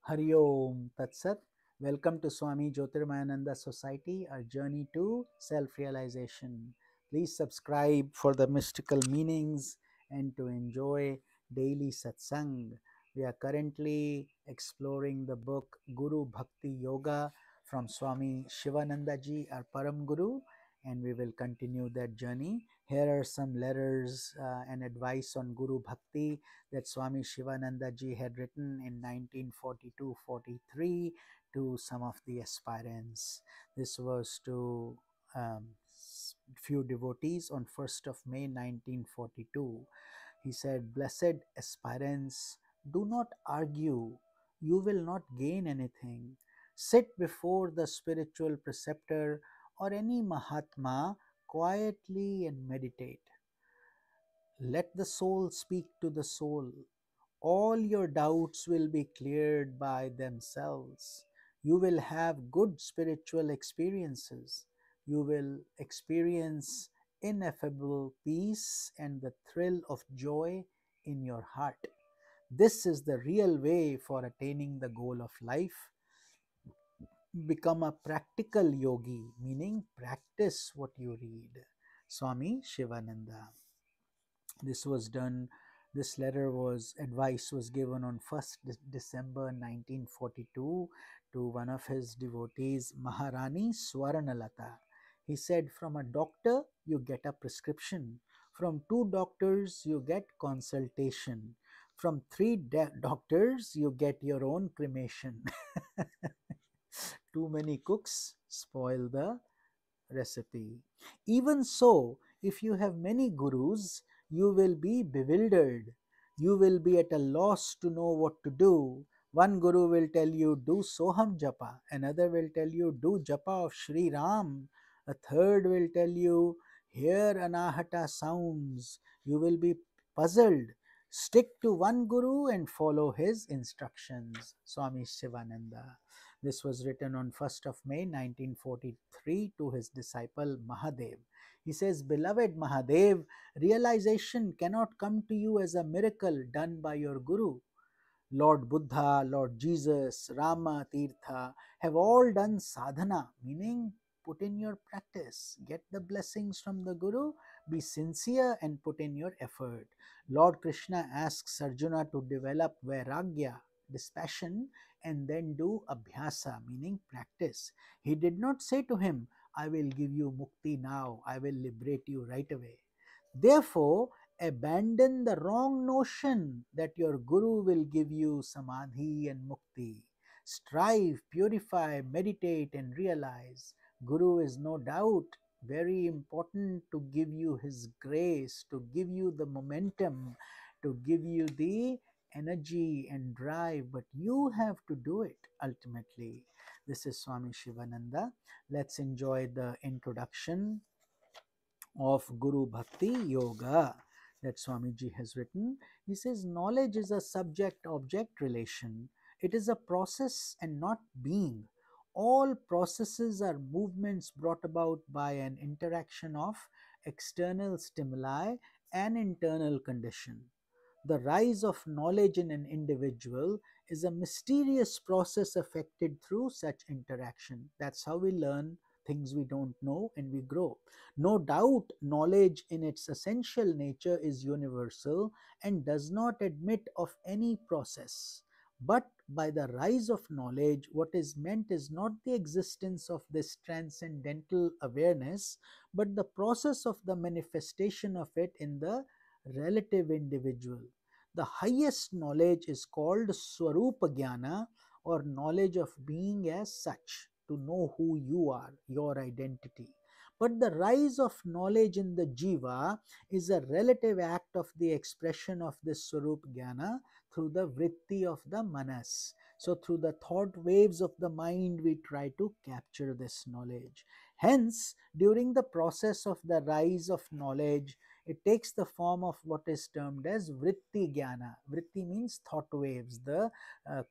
Hari Om Tat Sat. Welcome to Swami Jyotirmayananda Society, our journey to self realization. Please subscribe for the mystical meanings and to enjoy daily satsang. We are currently exploring the book Guru Bhakti Yoga from Swami Sivanandaji, our Param Guru, and we will continue that journey. Here are some letters and advice on Guru Bhakti that Swami Shivananda ji had written in 1942-43 to some of the aspirants. This was to few devotees on 1st of May 1942. He said, "Blessed aspirants, do not argue. You will not gain anything. Sit before the spiritual preceptor or any Mahatma quietly and meditate. Let the soul speak to the soul. All your doubts will be cleared by themselves. You will have good spiritual experiences. You will experience ineffable peace and the thrill of joy in your heart. This is the real way for attaining the goal of life. Become a practical yogi, meaning practice what you read." Swami Shivananda. This was done, this letter was, advice was given on 1st December 1942 to one of his devotees, Maharani Swarnalata. He said, "From a doctor, you get a prescription. From two doctors, you get consultation. From three doctors, you get your own cremation." Too many cooks spoil the recipe. Even so, if you have many gurus, you will be bewildered. You will be at a loss to know what to do. One guru will tell you, "Do Soham Japa." Another will tell you, "Do Japa of Sri Ram." A third will tell you, "Hear Anahata sounds." You will be puzzled. Stick to one guru and follow his instructions. Swami Sivananda. This was written on 1st of May 1943 to his disciple Mahadev. He says, "Beloved Mahadev, realization cannot come to you as a miracle done by your guru. Lord Buddha, Lord Jesus, Rama, Tirtha have all done sadhana, meaning put in your practice, get the blessings from the Guru, be sincere and put in your effort." Lord Krishna asks Arjuna to develop vairagya, dispassion, and then do abhyasa, meaning practice. He did not say to him, "I will give you mukti now, I will liberate you right away." Therefore, abandon the wrong notion that your guru will give you samadhi and mukti. Strive, purify, meditate, and realize Guru is no doubt very important to give you his grace, to give you the momentum, to give you the energy and drive, but you have to do it ultimately. This is Swami Shivananda. Let's enjoy the introduction of Guru Bhakti Yoga that Swamiji has written. He says, "Knowledge is a subject object relation. It is a process and not being. All processes are movements brought about by an interaction of external stimuli and internal condition. The rise of knowledge in an individual is a mysterious process affected through such interaction." That's how we learn things we don't know and we grow. No doubt, knowledge in its essential nature is universal and does not admit of any process. But by the rise of knowledge, what is meant is not the existence of this transcendental awareness, but the process of the manifestation of it in the relative individual. The highest knowledge is called Swarupa Jnana, or knowledge of being as such, to know who you are, your identity. But the rise of knowledge in the jiva is a relative act of the expression of this Swarup Jnana through the vritti of the manas. So through the thought waves of the mind, we try to capture this knowledge. Hence, during the process of the rise of knowledge, it takes the form of what is termed as vritti jnana. Vritti means thought waves, the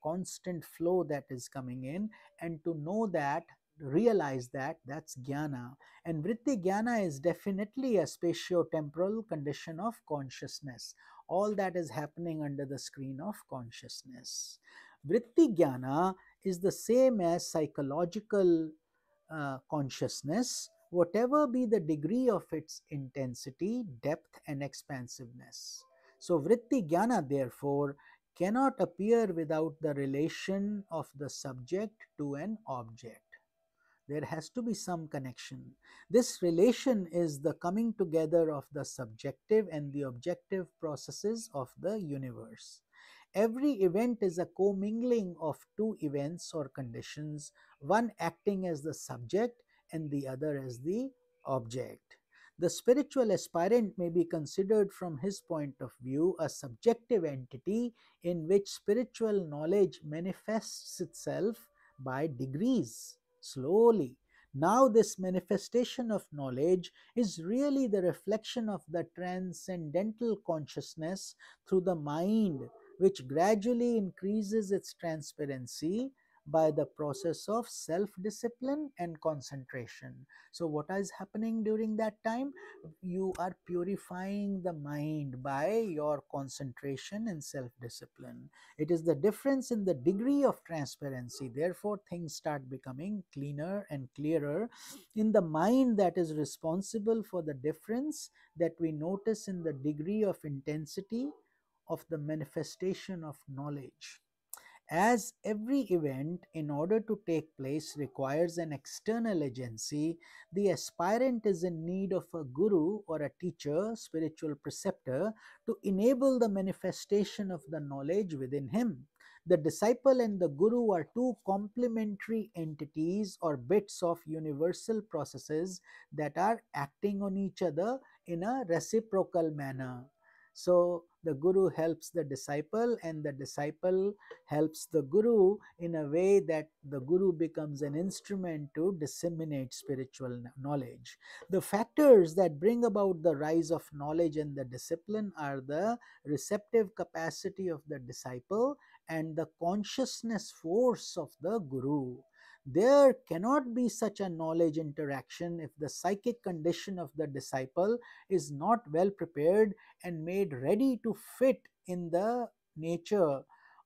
constant flow that is coming in, and to know that, realize that, that's jnana. And vritti jnana is definitely a spatio-temporal condition of consciousness. All that is happening under the screen of consciousness. Vritti jnana is the same as psychological consciousness, whatever be the degree of its intensity, depth, and expansiveness. So, vritti jnana, therefore, cannot appear without the relation of the subject to an object. There has to be some connection. This relation is the coming together of the subjective and the objective processes of the universe. Every event is a commingling of two events or conditions, one acting as the subject and the other as the object. The spiritual aspirant may be considered from his point of view a subjective entity in which spiritual knowledge manifests itself by degrees, slowly. Now, this manifestation of knowledge is really the reflection of the transcendental consciousness through the mind, which gradually increases its transparency by the process of self discipline and concentration. So, what is happening during that time? You are purifying the mind by your concentration and self discipline. It is the difference in the degree of transparency. Therefore, things start becoming cleaner and clearer in the mind that is responsible for the difference that we notice in the degree of intensity of the manifestation of knowledge. As every event, in order to take place, requires an external agency, the aspirant is in need of a guru or a teacher, spiritual preceptor, to enable the manifestation of the knowledge within him. The disciple and the guru are two complementary entities or bits of universal processes that are acting on each other in a reciprocal manner. So the guru helps the disciple, and the disciple helps the guru in a way that the guru becomes an instrument to disseminate spiritual knowledge. The factors that bring about the rise of knowledge and the discipline are the receptive capacity of the disciple and the consciousness force of the guru. There cannot be such a knowledge interaction if the psychic condition of the disciple is not well prepared and made ready to fit in the nature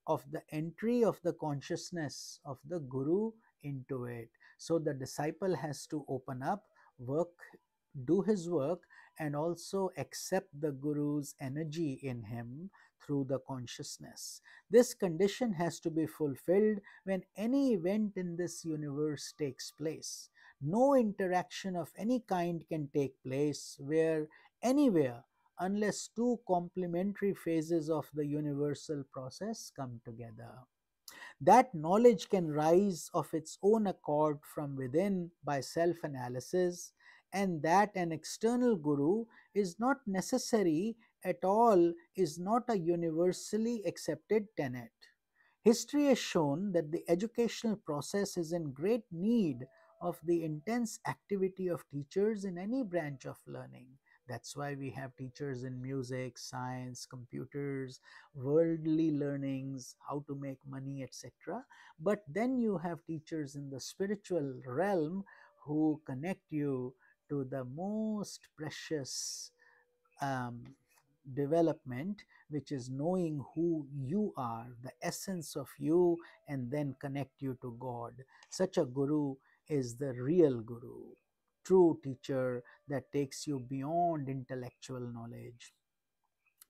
of the entry of the consciousness of the guru into it. So the disciple has to open up, work, do his work, and also accept the guru's energy in him through the consciousness. This condition has to be fulfilled when any event in this universe takes place. No interaction of any kind can take place where anywhere unless two complementary phases of the universal process come together. That knowledge can rise of its own accord from within by self analysis, and that an external guru is not necessary at all is not a universally accepted tenet. History has shown that the educational process is in great need of the intense activity of teachers in any branch of learning. That's why we have teachers in music, science, computers, worldly learnings, how to make money, etc. But then you have teachers in the spiritual realm who connect you to the most precious um, development, which is knowing who you are, the essence of you, and then connect you to God. Such a guru is the real guru, true teacher that takes you beyond intellectual knowledge.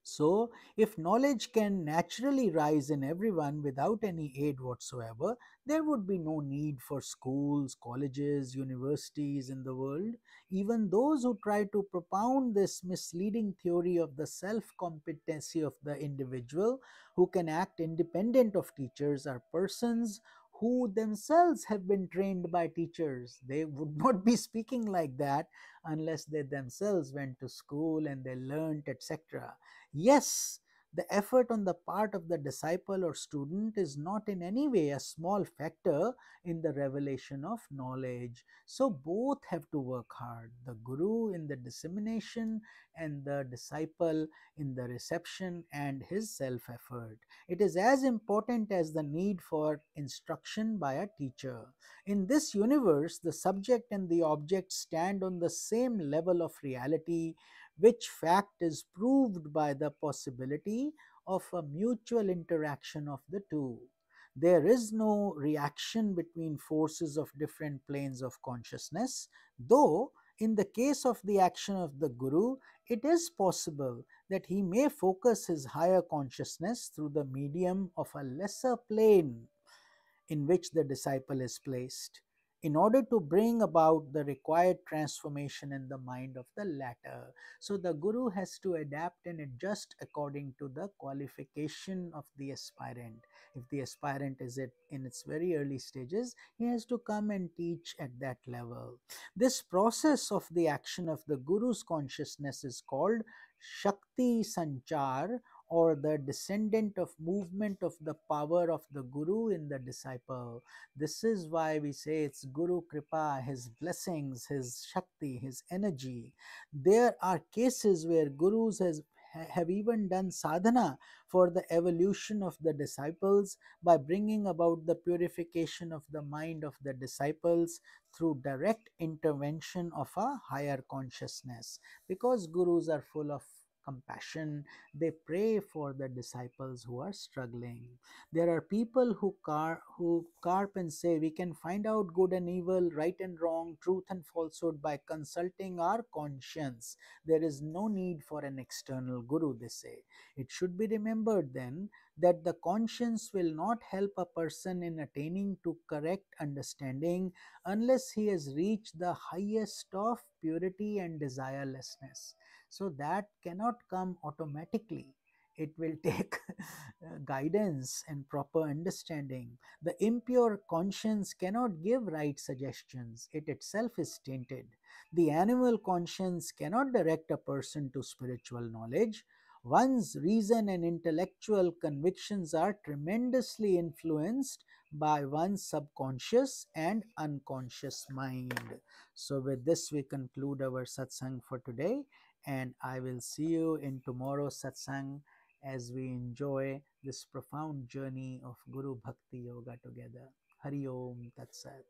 So, if knowledge can naturally rise in everyone without any aid whatsoever, there would be no need for schools, colleges, universities in the world. Even those who try to propound this misleading theory of the self competency of the individual who can act independent of teachers are persons who themselves have been trained by teachers. They would not be speaking like that unless they themselves went to school and they learned, etc. Yes, the effort on the part of the disciple or student is not in any way a small factor in the revelation of knowledge. So, both have to work hard, the guru in the dissemination and the disciple in the reception and his self effort. It is as important as the need for instruction by a teacher. In this universe, the subject and the object stand on the same level of reality, which fact is proved by the possibility of a mutual interaction of the two. There is no reaction between forces of different planes of consciousness, though in the case of the action of the Guru, it is possible that he may focus his higher consciousness through the medium of a lesser plane in which the disciple is placed, in order to bring about the required transformation in the mind of the latter. So the Guru has to adapt and adjust according to the qualification of the aspirant. If the aspirant is in its very early stages, he has to come and teach at that level. This process of the action of the Guru's consciousness is called Shakti Sanchar, or the descendant of movement of the power of the Guru in the disciple. This is why we say it's Guru Kripa, his blessings, his Shakti, his energy. There are cases where Gurus have even done sadhana for the evolution of the disciples by bringing about the purification of the mind of the disciples through direct intervention of a higher consciousness. Because Gurus are full of compassion, they pray for the disciples who are struggling. There are people who carp and say we can find out good and evil, right and wrong, truth and falsehood by consulting our conscience. There is no need for an external guru, they say. It should be remembered then that the conscience will not help a person in attaining to correct understanding unless he has reached the highest of purity and desirelessness. So that cannot come automatically. It will take guidance and proper understanding. The impure conscience cannot give right suggestions, it itself is tainted. The animal conscience cannot direct a person to spiritual knowledge. One's reason and intellectual convictions are tremendously influenced by one's subconscious and unconscious mind. So, with this, we conclude our satsang for today, and I will see you in tomorrow's satsang as we enjoy this profound journey of Guru Bhakti Yoga together. Hari Om Tat Sat.